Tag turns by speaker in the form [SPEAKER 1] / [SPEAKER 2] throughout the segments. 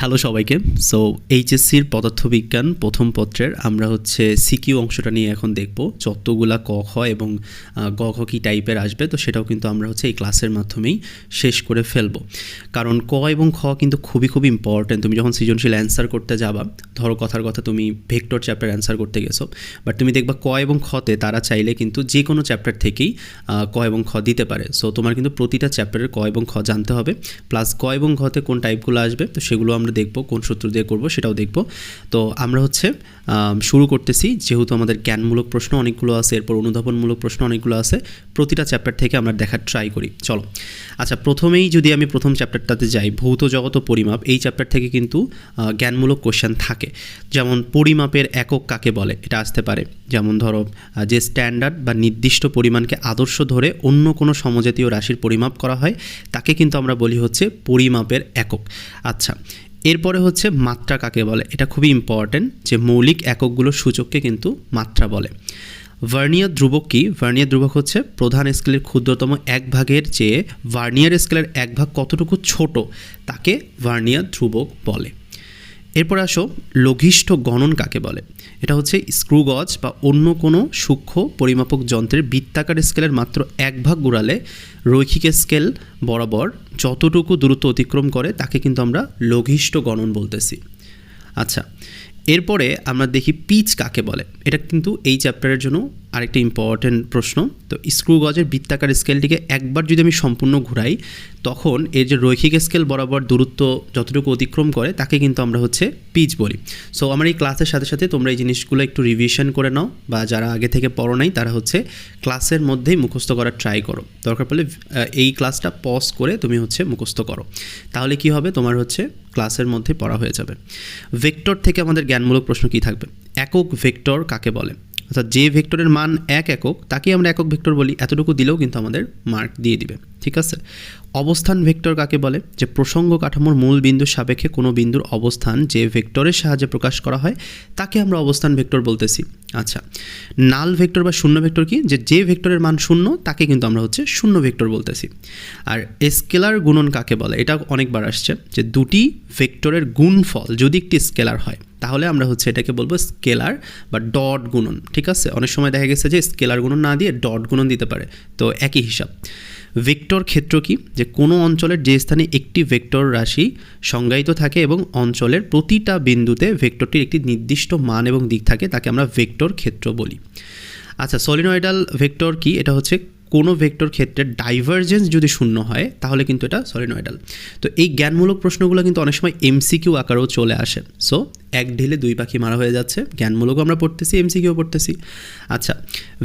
[SPEAKER 1] Hello সবাইকে। So এইচএসসির পদার্থবিজ্ঞান প্রথম পত্রের আমরা হচ্ছে সিকিউ অংশটা নিয়ে এখন দেখব। যতগুলা ক খ এবং গ ঘ কী টাইপের আসবে, তো সেটাও কিন্তু আমরা হচ্ছে এই ক্লাসের মাধ্যমেই শেষ করে ফেলবো। কারণ ক এবং খ কিন্তু খুবই খুবই ইম্পর্ট্যান্ট। তুমি যখন সৃজনশীল অ্যান্সার করতে যাবা, ধরো কথার কথা তুমি ভেক্টর চ্যাপ্টার অ্যান্সার করতে গেছো, বাট তুমি দেখবা ক এবং খতে তারা চাইলে কিন্তু যে কোনো চ্যাপ্টার থেকেই ক এবং খ দিতে পারে। সো তোমার কিন্তু প্রতিটা চ্যাপ্টারের ক এবং খ জানতে হবে, প্লাস ক এবং ঘতে কোন টাইপগুলো আসবে তো সেগুলো আমরা দেখব, কোন সূত্র দিয়ে করব সেটাও দেখব। তো আমরা হচ্ছে শুরু করতেছি। যেহেতু আমাদের জ্ঞানমূলক প্রশ্ন অনেকগুলো আছে, এরপর অনুধাবনমূলক প্রশ্ন অনেকগুলো আছে, প্রতিটা চ্যাপ্টার থেকে আমরা দেখার ট্রাই করি। চলো, আচ্ছা, প্রথমেই যদি আমি প্রথম চ্যাপ্টারটাতে যাই, ভৌত জগত পরিমাপ, এই চ্যাপ্টার থেকে কিন্তু জ্ঞানমূলক কোশ্চেন থাকে। যেমন পরিমাপের একক কাকে বলে, এটা আসতে পারে। যেমন ধরো যে স্ট্যান্ডার্ড বা নির্দিষ্ট পরিমাণকে আদর্শ ধরে অন্য কোনো সমজাতীয় রাশির পরিমাপ করা হয় তাকে কিন্তু আমরা বলি হচ্ছে পরিমাপের একক। আচ্ছা, এরপরে হচ্ছে মাত্রা কাকে বলে, এটা খুবই ইম্পর্ট্যান্ট, যে মৌলিক এককগুলোর সূচককে কিন্তু মাত্রা বলে। ভার্নিয়ার ধ্রুবক কি? ভার্নিয়ার ধ্রুবক হচ্ছে প্রধান স্কেলের ক্ষুদ্রতম এক ভাগের চেয়ে ভার্নিয়ার স্কেলের এক ভাগ কতটুকু ছোট তাকে ভার্নিয়ার ধ্রুবক বলে। এরপর আসো, লঘিষ্ঠ গণন কাকে বলে। এটা হচ্ছে স্ক্রু গজ বা অন্য কোনো সূক্ষ্ম পরিমাপক যন্ত্রের বৃত্তাকার স্কেলের মাত্র এক ভাগ ঘুরালে রৈখিক স্কেল বরাবর যতটুকু দূরত্ব অতিক্রম করে তাকে কিন্তু আমরা লঘিষ্ঠ গণন বলতেছি। আচ্ছা, এরপরে আমরা দেখি পিচ কাকে বলে। এটা কিন্তু এই চ্যাপ্টারের জন্য আরেকটা ইম্পর্ট্যান্ট প্রশ্ন। তো স্ক্রু গজের বৃত্তাকার স্কেলটিকে একবার যদি আমি সম্পূর্ণ ঘুরাই, তখন এর যে রৈখিক স্কেল বরাবর দূরত্ব যতটুকু অতিক্রম করে তাকে কিন্তু আমরা হচ্ছে পিচ বলি। সো আমার এই ক্লাসের সাথে সাথে তোমরা এই জিনিসগুলো একটু রিভিশন করে নাও, বা যারা আগে থেকে পড়ো নাই তারা হচ্ছে ক্লাসের মধ্যেই মুখস্থ করার ট্রাই করো। দরকার পড়লে এই ক্লাসটা পজ করে তুমি হচ্ছে মুখস্থ করো, তাহলে কি হবে, তোমার হচ্ছে ক্লাসের মধ্যে পড়া হয়ে যাবে। ভেক্টর থেকে আমাদের জ্ঞানমূলক প্রশ্ন কি থাকবে। একক ভেক্টর কাকে বলে, অর্থাৎ যে ভেক্টরের মান এক একক তাকে আমরা একক ভেক্টর বলি। এতটুকু দিলেও কিন্তু আমাদের মার্ক দিয়ে দিবে, ঠিক আছে। অবস্থান ভেক্টর কাকে বলে, যে প্রসঙ্গ কাঠামোর মূল বিন্দুর সাপেক্ষে কোনো বিন্দুর অবস্থান যে ভেক্টরের সাহায্যে প্রকাশ করা হয় তাকে আমরা অবস্থান ভেক্টর বলতেছি। আচ্ছা, নাল ভেক্টর বা শূন্য ভেক্টর কি, যে ভেক্টরের মান শূন্য তাকে কিন্তু আমরা হচ্ছে শূন্য ভেক্টর বলতেছি। আর স্কেলার গুণন কাকে বলে, এটা অনেকবার আসছে, যে দুটি ভেক্টরের গুণফল যদি একটি স্কেলার হয় তাহলে আমরা হচ্ছে এটাকে বলবো স্কেলার বা ডট গুণন, ঠিক আছে। অনেক সময় দেখা গেছে যে স্কেলার গুণন না দিয়ে ডট গুণন দিতে পারে, তো একই হিসাব। ভেক্টর ক্ষেত্র কি, যে কোনো অঞ্চলের যে স্থানে একটি ভেক্টর রাশি সংজ্ঞায়িত থাকে এবং অঞ্চলের প্রতিটা বিন্দুতে ভেক্টরটির একটি নির্দিষ্ট মান এবং দিক থাকে তাকে আমরা ভেক্টর ক্ষেত্র বলি। আচ্ছা, সলিনয়েডাল ভেক্টর কি, এটা হচ্ছে কোনো ভেক্টর ক্ষেত্রের ডাইভারজেন্স যদি শূন্য হয় তাহলে কিন্তু এটা সলিনয়েডাল। তো এই জ্ঞানমূলক প্রশ্নগুলো কিন্তু অনেক সময় এমসিকিউ আকারেও চলে আসে। সো এক ঢিলে দুই পাখি মারা হয়ে যাচ্ছে, জ্ঞানমূলকও আমরা পড়তেছি, এমসিকিউ পড়তেছি। আচ্ছা,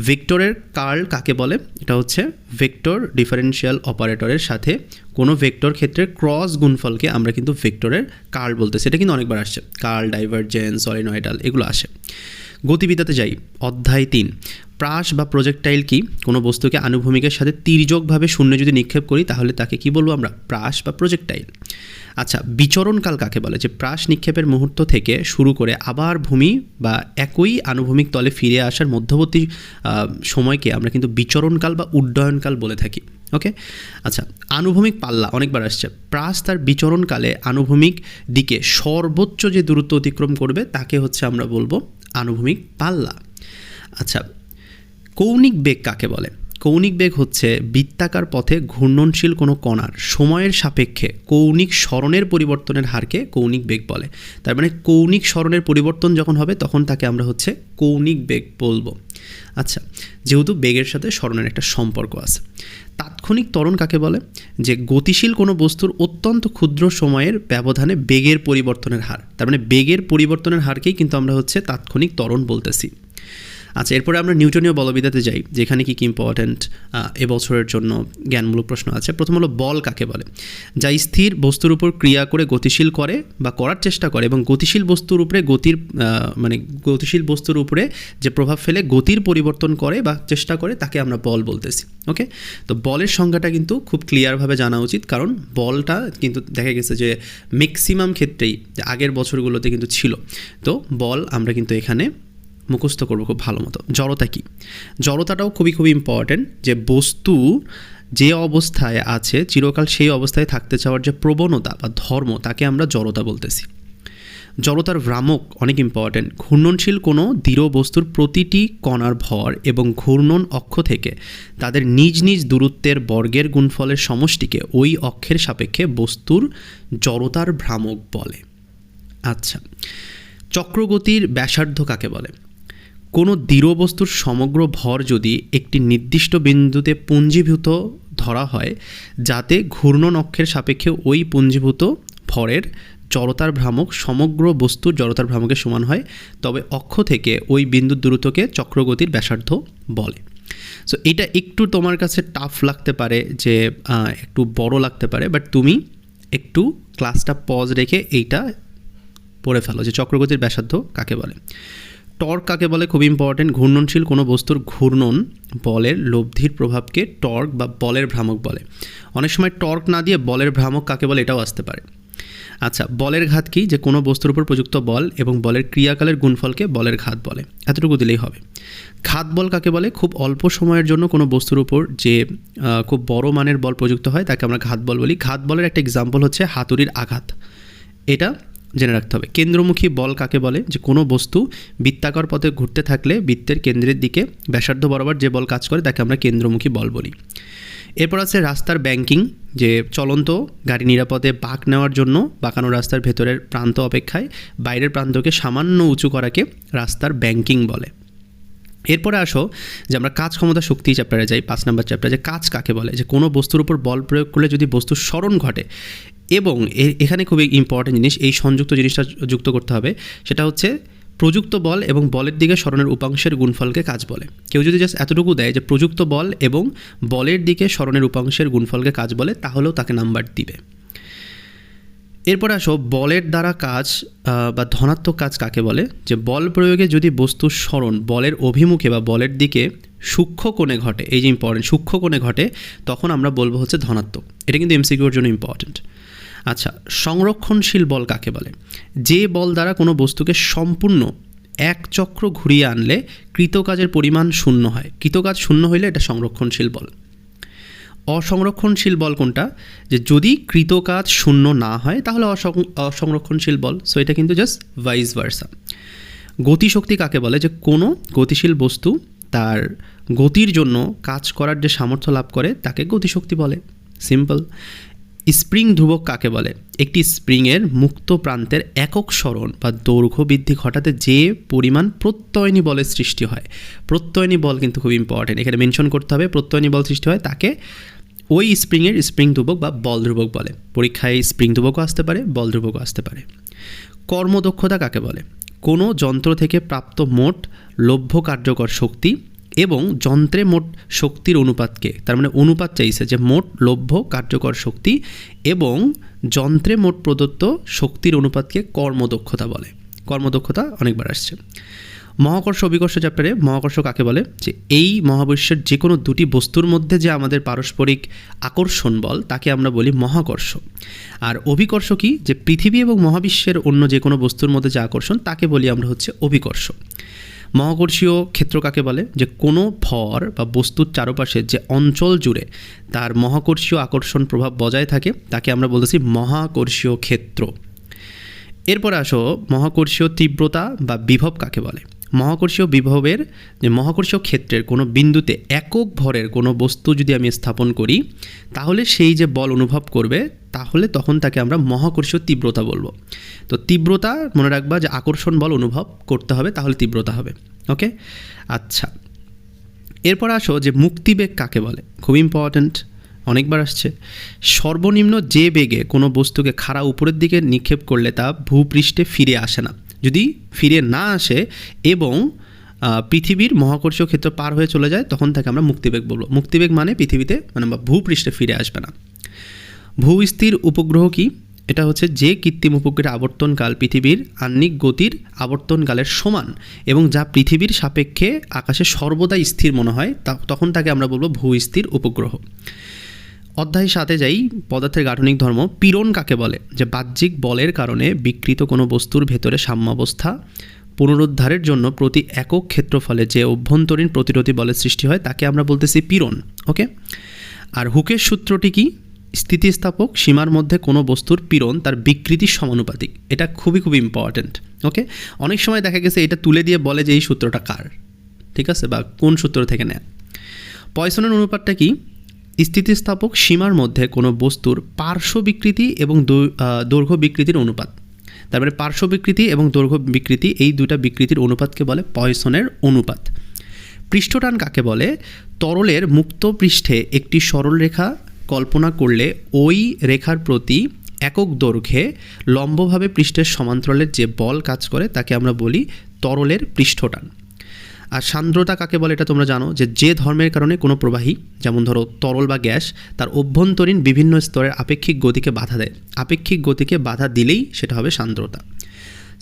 [SPEAKER 1] ভেক্টরের কার্ল কাকে বলে, এটা হচ্ছে ভেক্টর ডিফারেনশিয়াল অপারেটরের সাথে কোনো ভেক্টর ক্ষেত্রের ক্রস গুণফলকে আমরা কিন্তু ভেক্টরের কার্ল বলতেছি। এটা কিন্তু অনেকবার আসছে, কার্ল, ডাইভারজেন্স, সলিনয়েডাল এগুলো আসে। গতিবিদ্যাতে যাই, অধ্যায় 3। প্রাস বা প্রজেক্টাইল কি, কোনো বস্তুকে আনুভূমিকের সাথে তির্যকভাবে শূন্যে যদি নিক্ষেপ করি তাহলে তাকে কি বলবো আমরা, প্রাস বা প্রজেক্টাইল। আচ্ছা, বিচরণকাল কাকে বলে, যে প্রাস নিক্ষেপের মুহূর্ত থেকে শুরু করে আবার ভূমি বা একই আনুভূমিক তলে ফিরে আসার মধ্যবর্তী সময়কে আমরা কিন্তু বিচরণকাল বা উড্ডয়নকাল বলে থাকি। ওকে, আচ্ছা, আনুভূমিক পাল্লা অনেকবার আসছে। প্রাস তার বিচরণকালে আনুভূমিক দিকে সর্বোচ্চ যে দূরত্ব অতিক্রম করবে তাকে হচ্ছে আমরা বলবো আনুভূমিক পাল্লা। আচ্ছা, কৌণিক বেগ কাকে বলে, কৌণিক বেগ হচ্ছে বৃত্তাকার পথে ঘূর্ণনশীল কোনো কণার সময়ের সাপেক্ষে কৌণিক সরণের পরিবর্তনের হারকে কৌণিক বেগ বলে। তার মানে কৌণিক সরণের পরিবর্তন যখন হবে তখন তাকে আমরা হচ্ছে কৌণিক বেগ বলবো। আচ্ছা, যেহেতু বেগের সাথে সরণের একটা সম্পর্ক আছে। তাৎক্ষণিক ত্বরণ কাকে বলে, যে গতিশীল কোনো বস্তুর অত্যন্ত ক্ষুদ্র সময়ের ব্যবধানে বেগের পরিবর্তনের হার, তার মানে বেগের পরিবর্তনের হারকেই কিন্তু আমরা হচ্ছে তাৎক্ষণিক ত্বরণ বলতেছি। আচ্ছা, এরপরে আমরা নিউটনীয় বলবিদ্যাতে যাই, যেখানে কি ইম্পর্ট্যান্ট এবছরের জন্য জ্ঞানমূলক প্রশ্ন আছে। প্রথম হলো বল কাকে বলে, যা স্থির বস্তুর উপর ক্রিয়া করে গতিশীল করে বা করার চেষ্টা করে এবং গতিশীল বস্তুর উপরে গতিশীল বস্তুর উপরে যে প্রভাব ফেলে গতির পরিবর্তন করে বা চেষ্টা করে তাকে আমরা বল বলতেছি। ওকে, তো বলের সংজ্ঞাটা কিন্তু খুব ক্লিয়ারভাবে জানা উচিত, কারণ বলটা কিন্তু দেখা গেছে যে ম্যাক্সিমাম ক্ষেত্রেই আগের বছরগুলোতে কিন্তু ছিল। তো বল আমরা কিন্তু এখানে মুখস্থ করবো খুব ভালো মতো। জড়তা কি, জড়তাটাও খুবই খুবই ইম্পর্ট্যান্ট, যে বস্তু যে অবস্থায় আছে চিরকাল সেই অবস্থায় থাকতে চাওয়ার যে প্রবণতা বা ধর্ম, তাকে আমরা জড়তা বলতেছি। জড়তার ভ্রামক অনেক ইম্পর্ট্যান্ট। ঘূর্ণনশীল কোনো দৃঢ় বস্তুর প্রতিটি কণার ভর এবং ঘূর্ণন অক্ষ থেকে তাদের নিজ নিজ দূরত্বের বর্গের গুণফলের সমষ্টিকে ওই অক্ষের সাপেক্ষে বস্তুর জড়তার ভ্রামক বলে। আচ্ছা, চক্রগতির ব্যাসার্ধ কাকে বলে? কোনো দৃঢ় বস্তুর সমগ্র ভর যদি একটি নির্দিষ্ট বিন্দুতে পুঞ্জীভূত ধরা হয়, যাতে ঘূর্ণন অক্ষের সাপেক্ষে ওই পুঞ্জীভূত ভরের জড়তার ভ্রামক সমগ্র বস্তুর জড়তার ভ্রামকের সমান হয়, তবে অক্ষ থেকে ওই বিন্দুর দূরত্বকে চক্রগতির ব্যাসার্ধ বলে। সো এটা একটু তোমার কাছে টাফ লাগতে পারে, যে একটু বড় লাগতে পারে, বাট তুমি একটু ক্লাসটা পজ রেখে এইটা পড়ে ফেলো যে চক্রগতির ব্যাসার্ধ কাকে বলে। টর্ক কাকে বলে? খুব ইম্পর্টেন্ট। ঘূর্ণনশীল কোনো বস্তুর ঘূর্ণন বলের লব্ধির প্রভাবকে টর্ক বা বলের ভ্রামক বলে। অনেক সময় টর্ক না দিয়ে বলের ভ্রামক কাকে বলে এটাও আসতে পারে। আচ্ছা, বলের ঘাত কি? যে কোনো বস্তুর উপর প্রযুক্ত বল এবং বলের ক্রিয়াকালের গুণফলকে বলের ঘাত বলে। এতটুকু দিলেই হবে। ঘাত বল কাকে বলে? খুব অল্প সময়ের জন্য কোনো বস্তুর উপর যে খুব বড় মানের বল প্রযুক্ত হয় তাকে আমরা ঘাত বল বলি। ঘাত বলের একটা এক্সাম্পল হচ্ছে হাতুড়ির আঘাত, এটা জেনে রাখতে হবে। কেন্দ্রমুখী বল কাকে বলে? যে কোনো বস্তু বৃত্তাকার পথে ঘুরতে থাকলে বৃত্তের কেন্দ্রের দিকে ব্যাসার্ধ বরাবর যে বল কাজ করে তাকে আমরা কেন্দ্রমুখী বল বলি। এরপর আছে রাস্তার ব্যাংকিং, যে চলন্ত গাড়ি নিরাপদে বাঁক নেওয়ার জন্য বাঁকানো রাস্তার ভেতরের প্রান্ত অপেক্ষায় বাইরের প্রান্তকে সামান্য উঁচু করাকে রাস্তার ব্যাংকিং বলে। এরপরে আসো যে আমরা কাজ ক্ষমতা শক্তি চ্যাপ্টারে যাই, 5 নম্বর চ্যাপ্টার, যে কাজ কাকে বলে? যে কোনো বস্তুর উপর বল প্রয়োগ করলে যদি বস্তুর স্মরণ ঘটে, এবং এখানে খুবই ইম্পর্টেন্ট জিনিস, এই সংযুক্ত জিনিসটা যুক্ত করতে হবে, সেটা হচ্ছে প্রযুক্ত বল এবং বলের দিকে স্মরণের উপাংশের গুণফলকে কাজ বলে। কেউ যদি জাস্ট এতটুকু দেয় যে প্রযুক্ত বল এবং বলের দিকে স্মরণের উপাংশের গুণফলকে কাজ বলে, তাহলেও তাকে নাম্বার দিবে। এরপর আসো বলের দ্বারা কাজ বা ধনাত্মক কাজ কাকে বলে? যে বল প্রয়োগে যদি বস্তুর স্মরণ বলের অভিমুখে বা বলের দিকে সূক্ষ্ম কোণে ঘটে, এই যে ইম্পর্টেন্ট, সূক্ষ্ম কোণে ঘটে, তখন আমরা বলবো হচ্ছে ধনাত্মক। এটা কিন্তু এমসিকিউর জন্য ইম্পর্টেন্ট। আচ্ছা, সংরক্ষণশীল বল কাকে বলে? যে বল দ্বারা কোনো বস্তুকে সম্পূর্ণ এক চক্র ঘুরিয়ে আনলে কৃতকাজের পরিমাণ শূন্য হয়। কৃতকাজ শূন্য হইলে এটা সংরক্ষণশীল বল। অসংরক্ষণশীল বল কোনটা? যে যদি কৃতকাজ শূন্য না হয় তাহলে অসংরক্ষণশীল বল। সো এটা কিন্তু জাস্ট ভাইস ভার্সা। গতিশক্তি কাকে বলে? যে কোনো গতিশীল বস্তু তার গতির জন্য কাজ করার যে সামর্থ্য লাভ করে তাকে গতিশক্তি বলে। সিম্পল। স্প্রিং ধ্রুবক কাকে বলে? একটি স্প্রিংয়ের মুক্ত প্রান্তের একক সরণ বা দৈর্ঘ্য বৃদ্ধি ঘটাতে যে পরিমাণ প্রত্যয়নী বলের সৃষ্টি হয়। প্রত্যয়নী বল কিন্তু খুব ইম্পর্টেন্ট, এখানে মেনশন করতে হবে। প্রত্যয়নী বল সৃষ্টি হয় তাকে ওই স্প্রিংয়ের স্প্রিং ধ্রুবক বা বল ধ্রুবক বলে। পরীক্ষায় স্প্রিং ধ্রুবকও আসতে পারে, বল ধ্রুবকও আসতে পারে। কর্মদক্ষতা কাকে বলে? কোনো যন্ত্র থেকে প্রাপ্ত মোট লভ্য কার্যকর শক্তি এবং যন্ত্রে মোট শক্তির অনুপাতকে, তার মানে অনুপাত চাইছে যে মোট লভ্য কার্যকর শক্তি এবং যন্ত্রে মোট প্রদত্ত শক্তির অনুপাতকে কর্মদক্ষতা বলে। কর্মদক্ষতা অনেকবার আসছে। মহাকর্ষ অভিকর্ষ চ্যাপ্টারে মহাকর্ষ কাকে বলে? যে এই মহাবিশ্বের যে কোনো দুটি বস্তুর মধ্যে যে আমাদের পারস্পরিক আকর্ষণ বল তাকে আমরা বলি মহাকর্ষ। আর অভিকর্ষ কি? যে পৃথিবী এবং মহাবিশ্বের অন্য যে কোনো বস্তুর মধ্যে যে আকর্ষণ তাকে বলি আমরা হচ্ছে অভিকর্ষ। মহাকর্ষীয় ক্ষেত্র কাকে বলে? যে কোনো ভর বা বস্তুর চারপাশে যে অঞ্চল জুড়ে তার মহাকর্ষীয় আকর্ষণ প্রভাব বজায় থাকে তাকে আমরা বলতেছি মহাকর্ষীয় ক্ষেত্র। এরপর আসো মহাকর্ষীয় তীব্রতা বা বিভব কাকে বলে? মহাকর্ষীয় বিভবের যে মহাকর্ষীয় ক্ষেত্রের কোনো বিন্দুতে একক ভরের কোনো বস্তু যদি আমি স্থাপন করি তাহলে সেই যে বল অনুভব করবে তাহলে তখন তাকে আমরা মহাকর্ষীয় তীব্রতা বলবো। তো তীব্রতা মনে রাখবা যে আকর্ষণ বল অনুভব করতে হবে তাহলে তীব্রতা হবে। ওকে, আচ্ছা। এরপর আসো যে মুক্তিবেগ কাকে বলে? খুব ইম্পর্ট্যান্ট, অনেকবার আসছে। সর্বনিম্ন যে বেগে কোনো বস্তুকে খাড়া উপরের দিকে নিক্ষেপ করলে তা ভূপৃষ্ঠে ফিরে আসে না। যদি ফিরে না আসে এবং পৃথিবীর মহাকর্ষীয় ক্ষেত্র পার হয়ে চলে যায় তখন তাকে আমরা মুক্তিবেগ বলবো। মুক্তিবেগ মানে পৃথিবীতে মানে ভূপৃষ্ঠে ফিরে আসবে না। ভূস্থির উপগ্রহ কি? এটা হচ্ছে যে কৃত্রিম উপগ্রহের আবর্তনকাল পৃথিবীর আহ্নিক গতির আবর্তনকালের সমান এবং যা পৃথিবীর সাপেক্ষে আকাশে সর্বদা স্থির মনে হয় তখন তাকে আমরা বলবো ভূস্থির উপগ্রহ। অধ্যায় 7 যাই, পদার্থের গাঠনিক ধর্ম। পীড়ন কাকে বলে? যে বাহ্যিক বলের কারণে বিকৃত কোনো বস্তুর ভেতরে সাম্যাবস্থা পুনরুদ্ধারের জন্য প্রতি একক ক্ষেত্রফলে যে অভ্যন্তরীণ প্রতিরোধী বলের সৃষ্টি হয় তাকে আমরা বলতেছি পীড়ন। ওকে, আর হুকের সূত্রটি কি? স্থিতিস্থাপক সীমার মধ্যে কোনো বস্তুর পীড়ন তার বিকৃতির সমানুপাতিক। এটা খুবই খুবই ইম্পর্ট্যান্ট। ওকে, অনেক সময় দেখা গেছে এটা তুলে দিয়ে বলে যে এই সূত্রটা কার, ঠিক আছে, বা কোন সূত্র থেকে নেয়। পয়সনের অনুপাতটা কি? স্থিতিস্থাপক সীমার মধ্যে কোনো বস্তুর পার্শ্ব বিকৃতি এবং দৈর্ঘ্য বিকৃতির অনুপাত। তারপরে পার্শ্ব বিকৃতি এবং দৈর্ঘ্য বিকৃতি, এই দুটা বিকৃতির অনুপাতকে বলে পয়সনের অনুপাত। পৃষ্ঠটান কাকে বলে? তরলের মুক্ত পৃষ্ঠে একটি সরলরেখা কল্পনা করলে ওই রেখার প্রতি একক দৈর্ঘ্যে লম্বভাবে পৃষ্ঠের সমান্তরালের যে বল কাজ করে তাকে আমরা বলি তরলের পৃষ্ঠটান। আর সান্দ্রতা কাকে বলে? এটা তোমরা জানো যে ধর্মের কারণে কোনো প্রবাহী, যেমন ধরো তরল বা গ্যাস, তার অভ্যন্তরীণ বিভিন্ন স্তরের আপেক্ষিক গতিকে বাধা দেয়। আপেক্ষিক গতিকে বাধা দিলেই সেটা হবে সান্দ্রতা।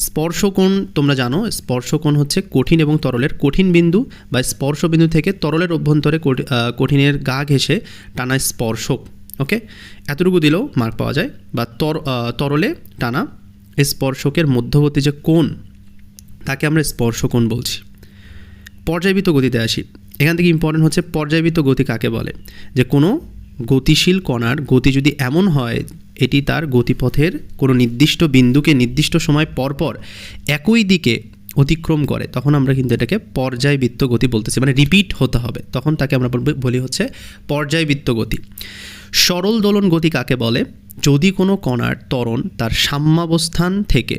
[SPEAKER 1] স্পর্শকোণ তোমরা জানো, স্পর্শকোণ হচ্ছে কঠিন এবং তরলের কঠিন বিন্দু বা স্পর্শ বিন্দু থেকে তরলের অভ্যন্তরে কঠিনের গা ঘেঁষে টানা স্পর্শক। ওকে, এতটুকু দিলেও মার্ক পাওয়া যায়। বা তরলে টানা স্পর্শকের মধ্যবর্তী যে কোণ তাকে আমরা স্পর্শকোণ বলছি। পর্যায়বৃত্ত গতিতে আসি। এখান থেকে ইম্পর্টেন্ট হচ্ছে পর্যায়বৃত্ত গতি কাকে বলে? যে কোনো গতিশীল কণার গতি যদি এমন হয় এটি তার গতিপথের কোনো নির্দিষ্ট বিন্দুকে নির্দিষ্ট সময় পরপর একই দিকে অতিক্রম করে, তখন আমরা কিন্তু এটাকে পর্যায়বৃত্ত গতি বলতেছি, মানে রিপিট হতে হবে, তখন তাকে আমরা বলি হচ্ছে পর্যায়বৃত্ত গতি। সরল দোলন গতি কাকে বলে? যদি কোনো কণার ত্বরণ তার সাম্যাবস্থান থেকে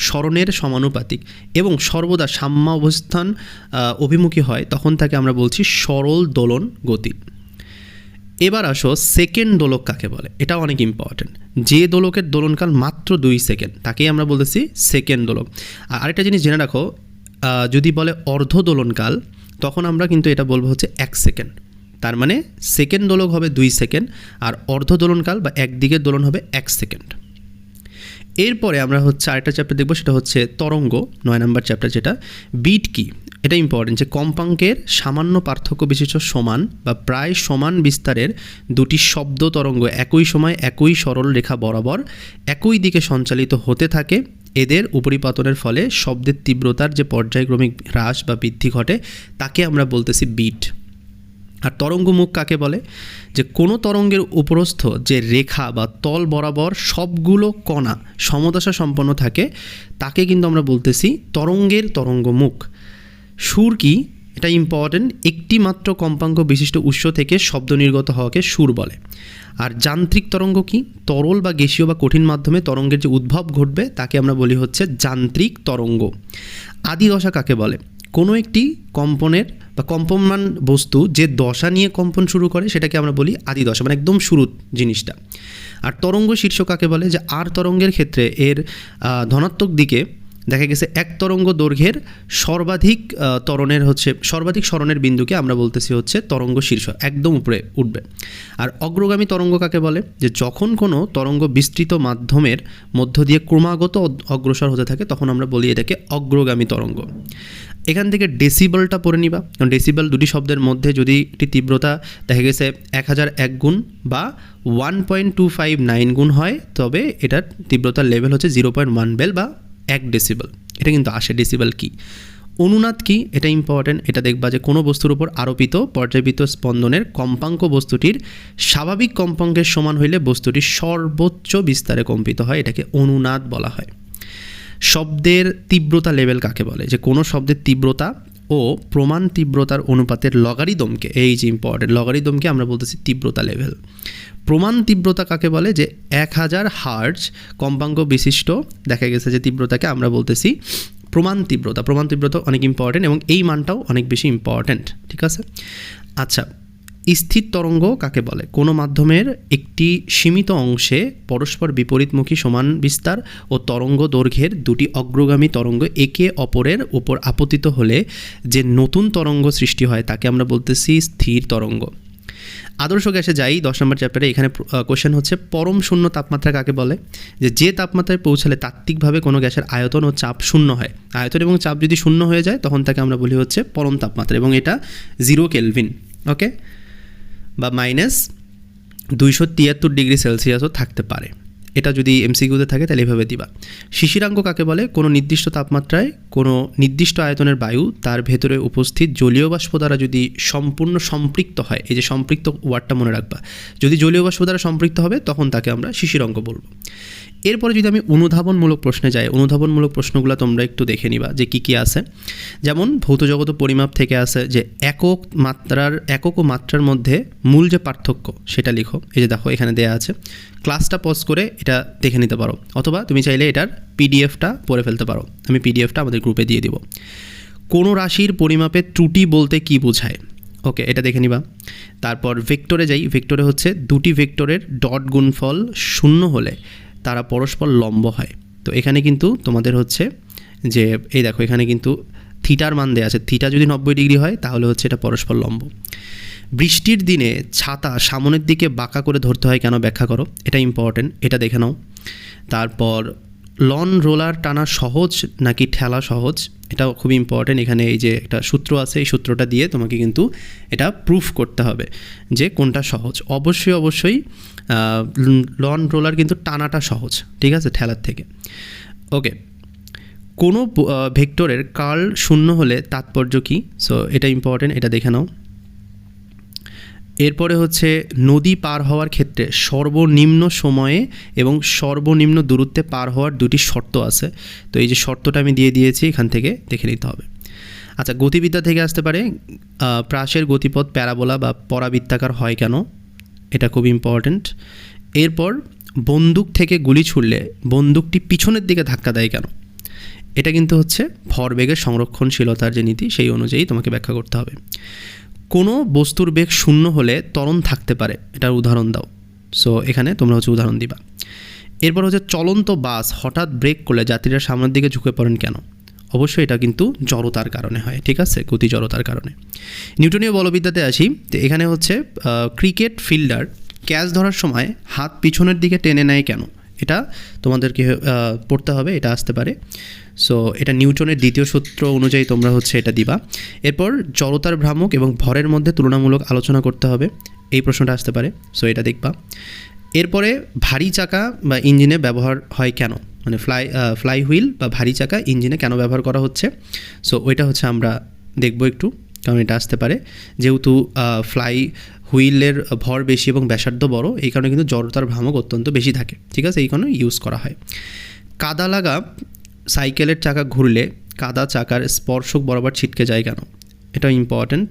[SPEAKER 1] সরণের সমানুপাতিক এবং সর্বদা সাম্যাবস্থান অভিমুখী হয়, তখন তাকে আমরা বলছি সরল দোলন গতি। এবার আসো সেকেন্ড দোলক কাকে বলে? এটা অনেক ইম্পর্টেন্ট। যে দোলকের দোলনকাল মাত্র 2 সেকেন্ড তাকেই আমরা বলতেছি সেকেন্ড দোলক। আর আরেকটা জিনিস জেনে রাখো, যদি বলে অর্ধ দোলনকাল তখন আমরা কিন্তু এটা বলবো হচ্ছে 1 সেকেন্ড। তার মানে সেকেন্ড দোলক হবে 2 সেকেন্ড আর অর্ধ দোলনকাল বা একদিকের দোলন হবে 1 সেকেন্ড। এরপরে আমরা হচ্ছে আরেকটা চ্যাপ্টার দেখবো, সেটা হচ্ছে তরঙ্গ, 9 নম্বর চ্যাপ্টার, যেটা বিট কি। এটা ইম্পর্টেন্ট যে কম্পাঙ্কের সামান্য পার্থক্য বিশিষ্ট সমান বা প্রায় সমান বিস্তারের দুটি শব্দ তরঙ্গ একই সময় একই সরল রেখা বরাবর একই দিকে সঞ্চালিত হতে থাকে। এদের উপরিপাতনের ফলে শব্দের তীব্রতার যে পর্যায়ক্রমিক হ্রাস বা বৃদ্ধি ঘটে তাকে আমরা বলতেছি বিট। আর তরঙ্গমুখ কাকে বলে? যে কোনো তরঙ্গের উপরস্থ যে রেখা বা তল বরাবর সবগুলো কণা সমদশা সম্পন্ন থাকে তাকে কিন্তু আমরা বলতেছি তরঙ্গের তরঙ্গমুখ। সুর কি? এটা ইম্পর্টেন্ট। একটি মাত্র কম্পাঙ্ক বিশিষ্ট উৎস থেকে শব্দ নির্গত হওয়াকে সুর বলে। আর যান্ত্রিক তরঙ্গ কি? তরল বা গ্যাসীয় বা কঠিন মাধ্যমে তরঙ্গের যে উদ্ভব ঘটবে তাকে আমরা বলি হচ্ছে যান্ত্রিক তরঙ্গ। আদি দশা কাকে বলে? কোনো একটি কম্পনের বা কম্পমান বস্তু যে দশা নিয়ে কম্পন শুরু করে সেটাকে আমরা বলি আদি দশা, মানে একদম শুরুর জিনিসটা। আর তরঙ্গ শীর্ষ কাকে বলে? যে আর তরঙ্গের ক্ষেত্রে এর ধনাত্মক দিকে দেখা গেছে এক তরঙ্গ দৈর্ঘ্যের সর্বাধিক সর্বাধিক সরণের বিন্দুকে আমরা বলতেছি হচ্ছে তরঙ্গ শীর্ষ, একদম উপরে উঠবে। আর অগ্রগামী তরঙ্গ কাকে বলে? যে যখন কোনো তরঙ্গ বিস্তৃত মাধ্যমের মধ্য দিয়ে ক্রমাগত অগ্রসর হতে থাকে তখন আমরা বলি এটাকে অগ্রগামী তরঙ্গ। এখান থেকে ডেসিবেলটা পড়ে নিবা, কারণ ডেসিবেল দুটি শব্দের মধ্যে যদি একটি তীব্রতা দেখা গেছে 1001 গুণ বা 1.259 গুণ হয় তবে এটার তীব্রতার লেভেল হচ্ছে 0.1 বেল বা 1 ডেসিবেল। এটা কিন্তু আসে। ডেসিবেল কি? অনুনাদ কি? এটা ইম্পর্টেন্ট। এটা দেখবা যে কোনো বস্তুর উপর আরোপিত পর্যায়বৃত্ত স্পন্দনের কম্পাঙ্ক বস্তুটির স্বাভাবিক কম্পাঙ্কের সমান হইলে বস্তুটি সর্বোচ্চ বিস্তারে কম্পিত হয়, এটাকে অনুনাদ বলা হয়। শব্দের তীব্রতা লেভেল কাকে বলে? যে কোনো শব্দের তীব্রতা ও প্রমাণ তীব্রতার অনুপাতের লগারিদমকে, এই যে ইম্পর্টেন্ট, লগারিদমকে আমরা বলতেছি তীব্রতা লেভেল। প্রমাণ তীব্রতা কাকে বলে? যে 1000 হার্টজ কম্পাঙ্ক বিশিষ্ট দেখা গেছে যে তীব্রতাকে আমরা বলতেছি প্রমাণ তীব্রতা। প্রমাণ তীব্রতা অনেক ইম্পর্টেন্ট এবং এই মানটাও অনেক বেশি ইম্পর্টেন্ট, ঠিক আছে। আচ্ছা, স্থির তরঙ্গ কাকে বলে? কোনো মাধ্যমের একটি সীমিত অংশে পরস্পর বিপরীতমুখী সমান বিস্তার ও তরঙ্গ দৈর্ঘ্যের দুটি অগ্রগামী তরঙ্গ একে অপরের উপর আপতিত হলে যে নতুন তরঙ্গ সৃষ্টি হয় তাকে আমরা বলতেছি স্থির তরঙ্গ। আদর্শ গ্যাসে যাই 10 নম্বর চ্যাপ্টারে। এখানে কোশ্চেন হচ্ছে পরম শূন্য তাপমাত্রা কাকে বলে? যে তাপমাত্রায় পৌঁছালে তাত্ত্বিকভাবে কোনো গ্যাসের আয়তন ও চাপ শূন্য হয়। আয়তন এবং চাপ যদি শূন্য হয়ে যায় তখন তাকে আমরা বলি হচ্ছে পরম তাপমাত্রা, এবং এটা 0 কেলভিন, ওকে, বা -273 ডিগ্রি সেলসিয়াসও থাকতে পারে। এটা যদি এমসিকিউতে থাকে তাহলে এভাবে দিবা। শিশিরাঙ্ক কাকে বলে? কোনো নির্দিষ্ট তাপমাত্রায় কোনো নির্দিষ্ট আয়তনের বায়ু তার ভেতরে উপস্থিত জলীয় বাষ্প দ্বারা যদি সম্পূর্ণ সম্পৃক্ত হয়, এই যে সম্পৃক্ত ওয়ার্ডটা মনে রাখবা, যদি জলীয় বাষ্প দ্বারা সম্পৃক্ত হবে তখন তাকে আমরা শিশিরাঙ্ক বলবো। এরপরে যদি আমি অনুধাবনমূলক প্রশ্নে যাই, অনুধাবনমূলক প্রশ্নগুলো তোমরা একটু দেখে নিবা যে কী কী আছে। যেমন ভৌত জগত পরিমাপ থেকে আছে যে একক ও মাত্রার মধ্যে মূল যে পার্থক্য সেটা লিখো। এই যে দেখো এখানে দেয়া আছে, ক্লাসটা পজ করে এটা দেখে নিতে পারো, অথবা তুমি চাইলে এটার পিডিএফটা পড়ে ফেলতে পারো। আমি পিডিএফটা আমাদের গ্রুপে দিয়ে দিব। কোনো রাশির পরিমাপে ত্রুটি বলতে কী বোঝায়? ওকে, এটা দেখে নিবা। তারপর ভেক্টরে যাই। ভেক্টরে হচ্ছে দুটি ভেক্টরের ডট গুণফল 0 হলে তারা পরস্পর লম্ব হয়। তো এখানে কিন্তু তোমাদের হচ্ছে যে এই দেখো এখানে কিন্তু থিটার মান দেওয়া আছে, থিটা যদি 90 ডিগ্রি হয় তাহলে হচ্ছে এটা পরস্পর লম্ব। বৃষ্টির দিনে ছাতা সামনের দিকে বাঁকা করে ধরতে হয় কেন? ব্যাখ্যা করো। এটা ইম্পর্টেন্ট, এটা দেখে নাও। তারপর লন রোলার টানা সহজ নাকি ঠেলা সহজ? এটাও খুবই ইম্পর্টেন্ট। এখানে এই যে একটা সূত্র আছে, এই সূত্রটা দিয়ে তোমাকে কিন্তু এটা প্রুফ করতে হবে যে কোনটা সহজ। অবশ্যই লন রোলার কিন্তু টানাটা সহজ, ঠিক আছে, ঠেলার থেকে। ওকে, কোনো ভেক্টরের কার্ল 0 হলে তাৎপর্য কী? সো এটা ইম্পর্টেন্ট, এটা দেখে নাও। এরপরে হচ্ছে নদী পার হওয়ার ক্ষেত্রে সর্বনিম্ন সময়ে এবং সর্বনিম্ন দূরত্বে পার হওয়ার দুটি শর্ত আছে। তো এই যে শর্তটা আমি দিয়ে দিয়েছি, এখান থেকে দেখে নিতে হবে। আচ্ছা, গতিবিদ্যা থেকে আসতে পারে, প্রাসের গতিপথ প্যারাবোলা বা পরাবৃত্তাকার হয় কেন? এটা খুব ইম্পর্ট্যান্ট। এরপর বন্দুক থেকে গুলি ছুড়লে বন্দুকটি পিছনের দিকে ধাক্কা দেয় কেন? এটা কিন্তু হচ্ছে ভরবেগের সংরক্ষণশীলতার যে নীতি সেই অনুযায়ী তোমাকে ব্যাখ্যা করতে হবে। কোনো বস্তুর বেগ 0 হলে ত্বরণ থাকতে পারে, এটার উদাহরণ দাও। সো এখানে তোমরা হচ্ছে উদাহরণ দিবা। এরপর হচ্ছে চলন্ত বাস হঠাৎ ব্রেক করলে যাত্রীরা সামনের দিকে ঝুঁকে পড়েন কেন? অবশ্যই এটা কিন্তু জড়তার কারণে হয়, ঠিক আছে, গতি জড়তার কারণে। নিউটনীয় বলবিদ্যাতে আসি। তো এখানে হচ্ছে ক্রিকেট ফিল্ডার ক্যাচ ধরার সময় হাত পিছনের দিকে টেনে নেয় কেন? এটা তোমাদেরকে পড়তে হবে, এটা আসতে পারে। সো এটা নিউটনের দ্বিতীয় সূত্র অনুযায়ী তোমরা হচ্ছে এটা দিবা। এরপর জড়তার ভ্রামক এবং ভরের মধ্যে তুলনামূলক আলোচনা করতে হবে, এই প্রশ্নটা আসতে পারে। সো এটা দেখবা। এরপরে ভারী চাকা বা ইঞ্জিনে ব্যবহার হয় কেন? মানে ফ্লাই হুইল বা ভারী চাকা ইঞ্জিনে কেন ব্যবহার করা হচ্ছে? সো ওইটা হচ্ছে আমরা দেখব একটু, কারণ এটা আসতে পারে। যেহেতু ফ্লাই হুইলের ভর বেশি এবং ব্যাসার্ধ বড়, এই কারণে কিন্তু জড়তার ভ্রামক অত্যন্ত বেশি থাকে, ঠিক আছে, এই কারণে ইউজ করা হয়। কাদা লাগা সাইকেলের চাকা ঘুরলে কাদা চাকার স্পর্শক বরাবর ছিটকে যায় কেন? এটা ইম্পর্ট্যান্ট।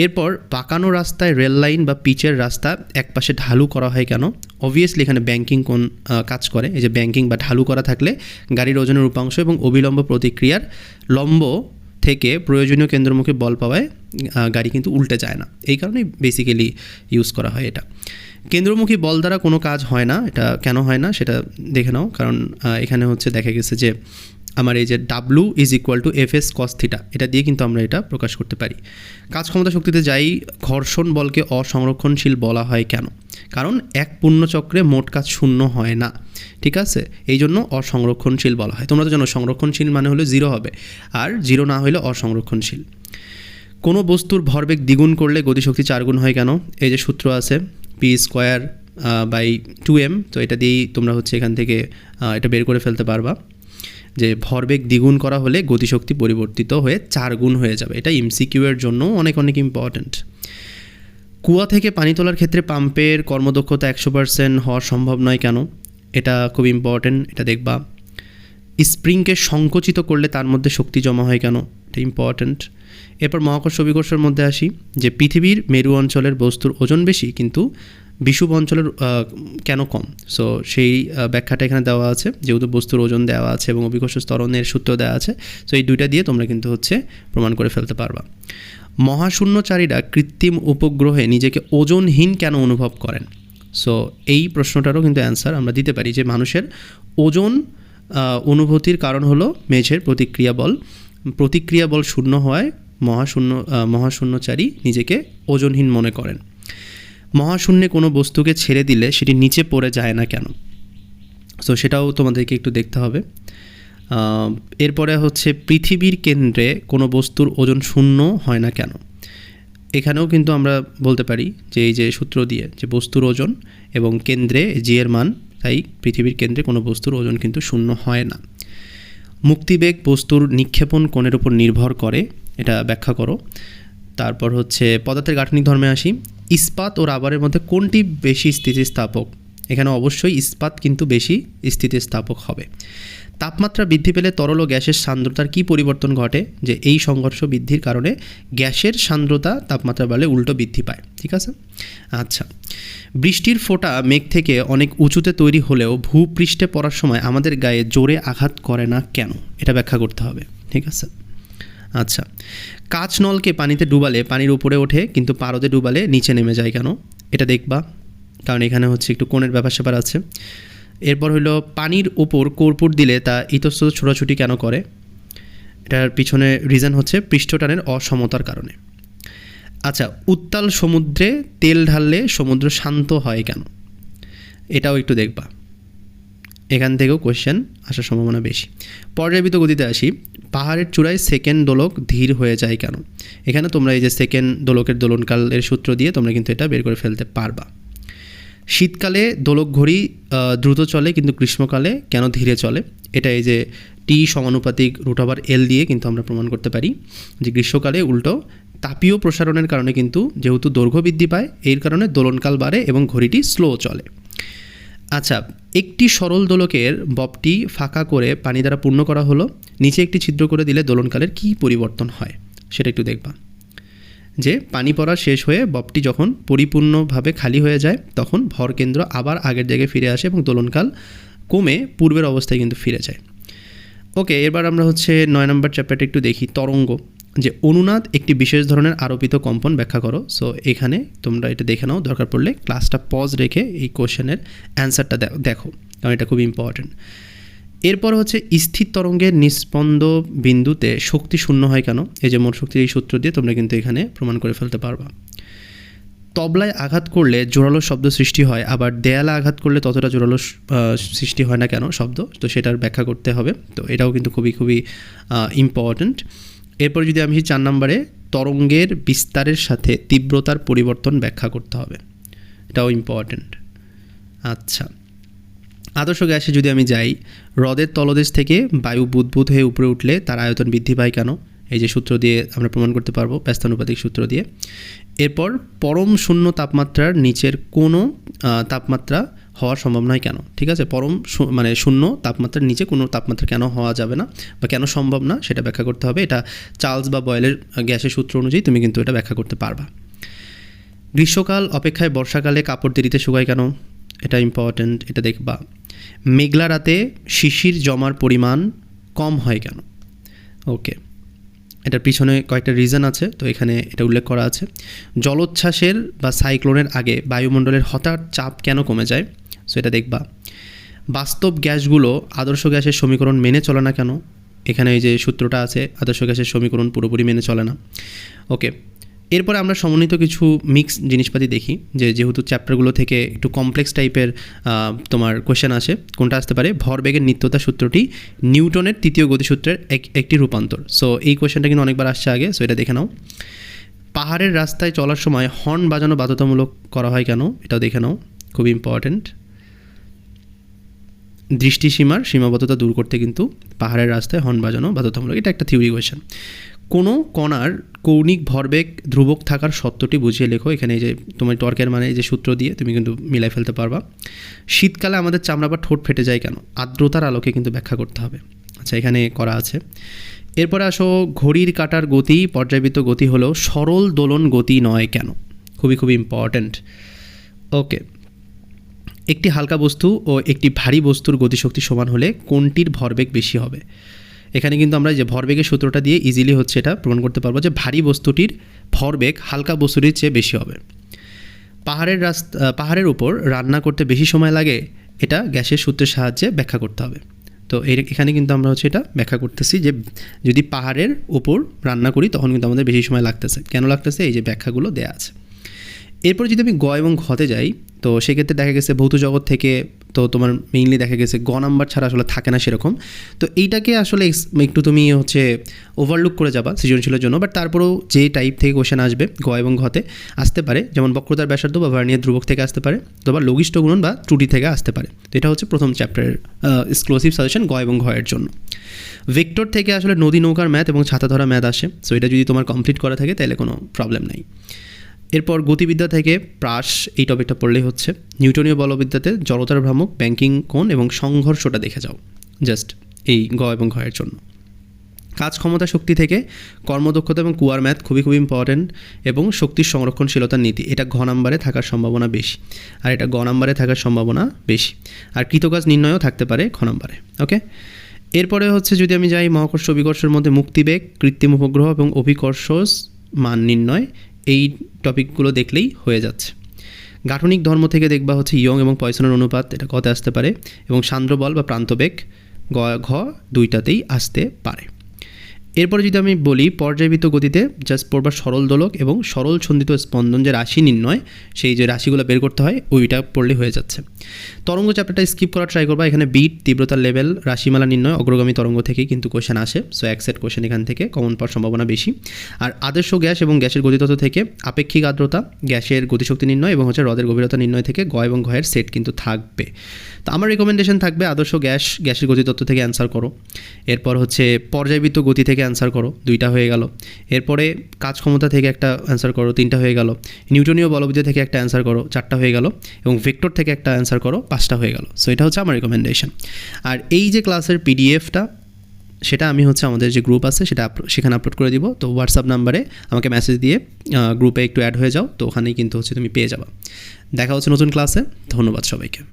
[SPEAKER 1] এরপর বাঁকানো রাস্তায় রেল লাইন বা পিচের রাস্তা একপাশে ঢালু করা হয় কেন? অবভিয়াসলি এখানে ব্যাংকিং কোন কাজ করে? এই যে ব্যাংকিং বা ঢালু করা থাকলে গাড়ির ওজনের উপাংশ এবং অবিলম্ব প্রতিক্রিয়ার লম্ব থেকে প্রয়োজনীয় কেন্দ্রমুখী বল পাওয়ায় গাড়ি কিন্তু উল্টে যায় না, এই কারণেই বেসিক্যালি ইউজ করা হয় এটা। কেন্দ্রমুখী বল দ্বারা কোনো কাজ হয় না, এটা কেন হয় না সেটা দেখে নাও। কারণ এখানে হচ্ছে দেখা গেছে যে আমার এই যে W = Fs cos θ, এটা দিয়ে কিন্তু আমরা এটা প্রকাশ করতে পারি। কাজ ক্ষমতা শক্তিতে যাই। ঘর্ষণ বলকে অসংরক্ষণশীল বলা হয় কেন? কারণ এক পূর্ণচক্রে মোট কাজ 0 হয় না, ঠিক আছে, এই জন্য অসংরক্ষণশীল বলা হয়। তোমরা তো জানো সংরক্ষণশীল মানে হলো 0 হবে, আর 0 না হলে অসংরক্ষণশীল। কোনো বস্তুর ভরবেগ দ্বিগুণ করলে গতিশক্তি 4 গুণ হয় কেন? এই যে সূত্র আছে p²/2m, তো এটা দিয়েই তোমরা হচ্ছে এখান থেকে এটা বের করে ফেলতে পারবা যে ভরবেগ দ্বিগুণ করা হলে গতিশক্তি পরিবর্তিত হয়ে 4 গুণ হয়ে যাবে। এটা এমসিকিউ এর জন্য অনেক ইম্পর্ট্যান্ট। কুয়া থেকে পানি তোলার ক্ষেত্রে পাম্পের কর্মদক্ষতা 100% হওয়া সম্ভব নয় কেন? এটা খুব ইম্পর্ট্যান্ট, এটা দেখবা। স্প্রিংকে সংকুচিত করলে তার মধ্যে শক্তি জমা হয় কেন? এটা ইম্পর্ট্যান্ট। এরপর মহাকর্ষ অভিকর্ষের মধ্যে আসি, যে পৃথিবীর মেরু অঞ্চলের বস্তুর ওজন বেশি কিন্তু বিষুব অঞ্চলের কেন কম? সো সেই ব্যাখ্যাটা এখানে দেওয়া আছে, যেহেতু বস্তুর ওজন দেওয়া আছে এবং অভিকর্ষ ত্বরণের সূত্র দেওয়া আছে। সো এই দুইটা দিয়ে তোমরা কিন্তু হচ্ছে প্রমাণ করে ফেলতে পারবা। মহাশূন্যচারীরা কৃত্রিম উপগ্রহে নিজেকে ওজনহীন কেন অনুভব করেন? সো এই প্রশ্নটারও কিন্তু অ্যান্সার আমরা দিতে পারি যে মানুষের ওজন অনুভূতির কারণ হলো মেঝের প্রতিক্রিয়া বল 0 হওয়ায় মহাশূন্যচারী নিজেকে ওজনহীন মনে করেন। মহাশূন্যে কোনো বস্তুকে ছেড়ে দিলে সেটি নিচে পড়ে যায় না কেন? সো সেটাও তোমাদেরকে একটু দেখতে হবে। এরপরে হচ্ছে পৃথিবীর কেন্দ্রে কোনো বস্তুর ওজন 0 হয় না কেন? এখানেও কিন্তু আমরা বলতে পারি যে এই যে সূত্র দিয়ে যে বস্তুর ওজন এবং কেন্দ্রে জি এর মান তাই পৃথিবীর কেন্দ্রে কোনো বস্তুর ওজন কিন্তু শূন্য হয় না। মুক্তিবেগ বস্তুর নিক্ষেপণ কোণের উপর নির্ভর করে, এটা ব্যাখ্যা করো। তারপর হচ্ছে পদার্থের গাঠনিক ধর্মে আসি। ইস্পাত ও রাবারের মধ্যে কোনটি বেশি স্থিতিস্থাপক? এখানে অবশ্যই ইস্পাত কিন্তু বেশি স্থিতিস্থাপক হবে। তাপমাত্রা বৃদ্ধি পেলে তরল ও গ্যাসের সান্দ্রতার কী পরিবর্তন ঘটে? যে এই সংঘর্ষ বৃদ্ধির কারণে গ্যাসের সান্দ্রতা তাপমাত্রা বাড়লে উল্টো বৃদ্ধি পায়। ঠিক আছে, আচ্ছা। বৃষ্টির ফোঁটা মেঘ থেকে অনেক উঁচুতে তৈরি হলেও ভূপৃষ্ঠে পড়ার সময় আমাদের গায়ে জোরে আঘাত করে না কেন? এটা ব্যাখ্যা করতে হবে। ঠিক আছে, আচ্ছা। কাঁচ নলকে পানিতে ডুবালে পানির উপরে ওঠে কিন্তু পারদে ডুবালে নিচে নেমে যায় কেন? এটা দেখবা, কারণ এখানে হচ্ছে একটু কোণের ব্যাপার স্যাপার আছে। এরপর হলো পানির ওপর কর্পূর দিলে তা ইতস্তত ছোটাছুটি কেন করে? এটার পিছনে রিজন হচ্ছে পৃষ্ঠটানের অসমতার কারণে। আচ্ছা, উত্তাল সমুদ্রে তেল ঢাললে সমুদ্র শান্ত হয় কেন? এটাও একটু দেখবা, এখান থেকেও কোয়েশ্চেন আসার সম্ভাবনা বেশি। পর্যায়বৃত্ত গতিতে আসি। পাহাড়ের চূড়ায় সেকেন্ড দোলক ধীর হয়ে যায় কেন? এখানে তোমরা এই যে সেকেন্ড দোলকের দোলনকালের সূত্র দিয়ে তোমরা কিন্তু এটা বের করে ফেলতে পারবা। শীতকালে দোলক ঘড়ি দ্রুত চলে কিন্তু গ্রীষ্মকালে কেন ধীরে চলে? এটা এই যে টি সমানুপাতিক √L দিয়ে কিন্তু আমরা প্রমাণ করতে পারি যে গ্রীষ্মকালে উল্টো তাপীয় প্রসারণের কারণে কিন্তু যেহেতু দৈর্ঘ্য বৃদ্ধি পায়, এর কারণে দোলনকাল বাড়ে এবং ঘড়িটি স্লো চলে। আচ্ছা, একটি সরল দোলকের ববটি ফাঁকা করে পানি দ্বারা পূর্ণ করা হলো, নিচে একটি ছিদ্র করে দিলে দোলনকালের কী পরিবর্তন হয়? সেটা একটু দেখবা। যে পানি পড়া শেষ হয়ে ববটি যখন পরিপূর্ণভাবে খালি হয়ে যায় তখন ভরকেন্দ্র আবার আগের জায়গায় ফিরে আসে এবং দোলনকাল কমে পূর্বের অবস্থায় কিন্তু ফিরে যায়। ওকে, এবার আমরা হচ্ছে 9 নম্বর চ্যাপ্টারটা একটু দেখি। তরঙ্গ, যে অনুনাদ একটি বিশেষ ধরনের আরোপিত কম্পন ব্যাখ্যা করো। সো এখানে তোমরা এটা দেখে নাও, দরকার পড়লে ক্লাসটা পজ রেখে এই কোশ্চেনের অ্যান্সারটা দেখো, কারণ এটা খুব ইম্পর্ট্যান্ট। এরপর হচ্ছে স্থির তরঙ্গের নিস্পন্দ বিন্দুতে শক্তি শূন্য হয় কেন? এই যে মোট শক্তির এই সূত্র দিয়ে তোমরা কিন্তু এখানে প্রমাণ করে ফেলতে পারবা। তবলায় আঘাত করলে জোরালো শব্দ সৃষ্টি হয়, আবার দেয়ালে আঘাত করলে ততটা জোরালো সৃষ্টি হয় না কেন শব্দ? তো সেটার ব্যাখ্যা করতে হবে। তো এটাও কিন্তু খুবই খুবই ইম্পর্ট্যান্ট। এরপর যদি আমি 4 নম্বরে তরঙ্গের বিস্তারের সাথে তীব্রতার পরিবর্তন ব্যাখ্যা করতে হবে, এটাও ইম্পর্ট্যান্ট। আচ্ছা, আদর্শ গ্যাসে যদি আমি যাই, হ্রদের তলদেশ থেকে বায়ু বুদবুদ হয়ে উপরে উঠলে তার আয়তন বৃদ্ধি পায় কেন? এই যে সূত্র দিয়ে আমরা প্রমাণ করতে পারবো, ব্যস্তানুপাতিক সূত্র দিয়ে। এরপর পরম শূন্য তাপমাত্রার নিচের কোনো তাপমাত্রা হওয়ার সম্ভব নয় কেন? ঠিক আছে, পরম মানে শূন্য তাপমাত্রার নিচে কোনো তাপমাত্রা কেন হওয়া যাবে না বা কেন সম্ভব না সেটা ব্যাখ্যা করতে হবে। এটা চার্লস বা বয়েলের গ্যাসের সূত্র অনুযায়ী তুমি কিন্তু এটা ব্যাখ্যা করতে পারবা। গ্রীষ্মকাল অপেক্ষায় বর্ষাকালে কাপড় দেরিতে শুকায় কেন? এটা ইম্পর্ট্যান্ট, এটা দেখবা। মেঘলা রাতে শিশির জমার পরিমাণ কম হয় কেন? ওকে, এটার পিছনে কয়েকটা রিজন আছে, তো এখানে এটা উল্লেখ করা আছে। জলোচ্ছ্বাসের বা সাইক্লোনের আগে বায়ুমণ্ডলের হঠাৎ চাপ কেন কমে যায়? সো এটা দেখবা। বাস্তব গ্যাসগুলো আদর্শ গ্যাসের সমীকরণ মেনে চলে না কেন? এখানে এই যে সূত্রটা আছে, আদর্শ গ্যাসের সমীকরণ পুরোপুরি মেনে চলে না। ওকে, এরপরে আমরা সমন্বিত কিছু মিক্স জিনিসপাতি দেখি, যেহেতু চ্যাপ্টারগুলো থেকে একটু কমপ্লেক্স টাইপের তোমার কোয়েশ্চেন আসে। কোনটা আসতে পারে? ভরবেগের নিত্যতা সূত্রটি নিউটনের তৃতীয় গতিসূত্রের একটি রূপান্তর। সো এই কোয়েশ্চেনটা কিন্তু অনেকবার আসছে আগে, সো এটা দেখে নাও। পাহাড়ের রাস্তায় চলার সময় হর্ন বাজানো বাধ্যতামূলক করা হয় কেন? এটাও দেখে নাও, খুব ইম্পর্ট্যান্ট। দৃষ্টিসীমার সীমাবদ্ধতা দূর করতে কিন্তু পাহাড়ের রাস্তায় হর্ন বাজানো বাধ্যতামূলক, এটা একটা থিওরি কোয়েশ্চেন। কোনো কণার কৌণিক ভরবেগ ধ্রুবক থাকার সত্যটি বুঝিয়ে লেখো। এখানে এই যে তোমার টর্কের মানে এই যে সূত্র দিয়ে তুমি কিন্তু মিলাই ফেলতে পারবা। শীতকালে আমাদের চামড়া বা ঠোঁট ফেটে যায় কেন? আর্দ্রতার আলোকে কিন্তু ব্যাখ্যা করতে হবে। আচ্ছা, এখানে করা আছে। এরপরে আসো, ঘড়ির কাঁটার গতি পর্যায়বৃত্ত গতি হলেও সরল দোলন গতি নয় কেন? খুবই খুবই ইম্পর্ট্যান্ট। ওকে, একটি হালকা বস্তু ও একটি ভারী বস্তুর গতিশক্তি সমান হলে কোনটির ভরবেগ বেশি হবে? এখানে কিন্তু আমরা যে ভরবেগের সূত্রটা দিয়ে ইজিলি হচ্ছে এটা প্রমাণ করতে পারবো যে ভারী বস্তুটির ভরবেগ হালকা বস্তুটির চেয়ে বেশি হবে। পাহাড়ের উপর রান্না করতে বেশি সময় লাগে, এটা গ্যাসের সূত্রের সাহায্যে ব্যাখ্যা করতে হবে। তো এখানে কিন্তু আমরা হচ্ছে এটা ব্যাখ্যা করতেছি যে যদি পাহাড়ের উপর রান্না করি তখন কিন্তু আমাদের বেশি সময় লাগতেছে। কেন লাগতেছে? এই যে ব্যাখ্যাগুলো দেয়া আছে। এরপর যদি আমি গ এবং ঘতে যাই, তো সেক্ষেত্রে দেখা গেছে ভৌত জগৎ থেকে তো তোমার মেইনলি দেখা গেছে গ নাম্বার ছাড়া আসলে থাকে না সেরকম। তো এইটাকে আসলে একটু তুমি হচ্ছে ওভারলুক করে যাবা সৃজনশীলের জন্য, বাট তারপরেও যে টাইপ থেকে কোশ্চেন আসবে গ এবং ঘতে আসতে পারে, যেমন বক্রতার ব্যাসার্ধ বা ভার্নিয়ার ধ্রুবক থেকে আসতে পারে, অথবা লঘিষ্ঠ গুণন বা ত্রুটি থেকে আসতে পারে। তো এটা হচ্ছে প্রথম চ্যাপ্টারের এক্সক্লুসিভ সাজেশন গ এবং ঘ এর জন্য। ভেক্টর থেকে আসলে নদী নৌকার ম্যাথ এবং ছাতা ধরা ম্যাথ আসে, সো এটা যদি তোমার কমপ্লিট করা থাকে তাহলে কোনো প্রবলেম নাই। এরপর গতিবিদ্যা থেকে প্রাস এই টপিকটা পড়লেই হচ্ছে। নিউটনীয় বলবিদ্যাতে জড়তার ভ্রামক, ব্যাংকিং কোণ এবং সংঘর্ষটা দেখে যাও জাস্ট এই গ এবং ঘ এর জন্য। কাজ ক্ষমতা শক্তি থেকে কর্মদক্ষতা এবং কুয়ার ম্যাথ খুবই খুবই ইম্পর্ট্যান্ট, এবং শক্তির সংরক্ষণশীলতার নীতি এটা ঘ নাম্বারে থাকার সম্ভাবনা বেশি, আর এটা গ নাম্বারে থাকার সম্ভাবনা বেশি। আর কৃতকাজ নির্ণয়ও থাকতে পারে খ নাম্বারে। ওকে, এরপরে হচ্ছে যদি আমি যাই মহাকর্ষ অভিকর্ষের মধ্যে মুক্তিবেগ, কৃত্রিম উপগ্রহ এবং অভিকর্ষ মান নির্ণয়, এই টপিকগুলো দেখলেই হয়ে যাচ্ছে। গাঠনিক ধর্ম থেকে দেখবা হচ্ছে ইয়ং এবং পয়সনের অনুপাত, এটা কতে আসতে পারে, এবং সান্দ্রবল বা প্রান্তবেগ গ ঘ দুইটাতেই আসতে পারে। এরপরে যদি আমি বলি পর্যায়বৃত্ত গতিতে জাস্ট পড়বার সরল দোলক এবং সরল ছন্দিত স্পন্দন যে রাশি নির্ণয়, সেই যে রাশিগুলো বের করতে হয় ওইটা পড়লে হয়ে যাচ্ছে। তরঙ্গ চ্যাপ্টারটা স্কিপ করার ট্রাই করবা, এখানে বিট, তীব্রতার লেভেল, রাশিমালা নির্ণয়, অগ্রগামী তরঙ্গ থেকেই কিন্তু কোশ্চেন আসে, সো এক সেট কোশ্চেন এখান থেকে কমন পাওয়ার সম্ভাবনা বেশি। আর আদর্শ গ্যাস এবং গ্যাসের গতিতত্ত্ব থেকে আপেক্ষিক আর্দ্রতা, গ্যাসের গতিশক্তি নির্ণয় এবং হচ্ছে হ্রদের গভীরতা নির্ণয় থেকে গ এবং ঘয়ের সেট কিন্তু থাকবে। তো আমার রেকমেন্ডেশন থাকবে আদর্শ গ্যাসের গতিতত্ত্ব থেকে অ্যান্সার করো, এরপর হচ্ছে পর্যায়বৃত্ত গতি থেকে অ্যান্সার করো, দুইটা হয়ে গেল। এরপরে কাজ ক্ষমতা থেকে একটা অ্যান্সার করো, তিনটা হয়ে গেল। নিউটনীয় বলবিদ্যা থেকে একটা অ্যান্সার করো, চারটা হয়ে গেল। এবং ভেক্টর থেকে একটা অ্যান্সার করো, পাঁচটা হয়ে গেল। সো এটা হচ্ছে আমার রেকমেন্ডেশন। আর এই যে ক্লাসের পিডিএফটা, সেটা আমি হচ্ছে আমাদের যে গ্রুপ আছে সেখানে আপলোড করে দিব। তো হোয়াটসঅ্যাপ নাম্বারে আমাকে মেসেজ দিয়ে গ্রুপে একটু অ্যাড হয়ে যাও, তো ওখানেই কিন্তু হচ্ছে তুমি পেয়ে যাবা। দেখা হচ্ছে নতুন ক্লাসে। ধন্যবাদ সবাইকে।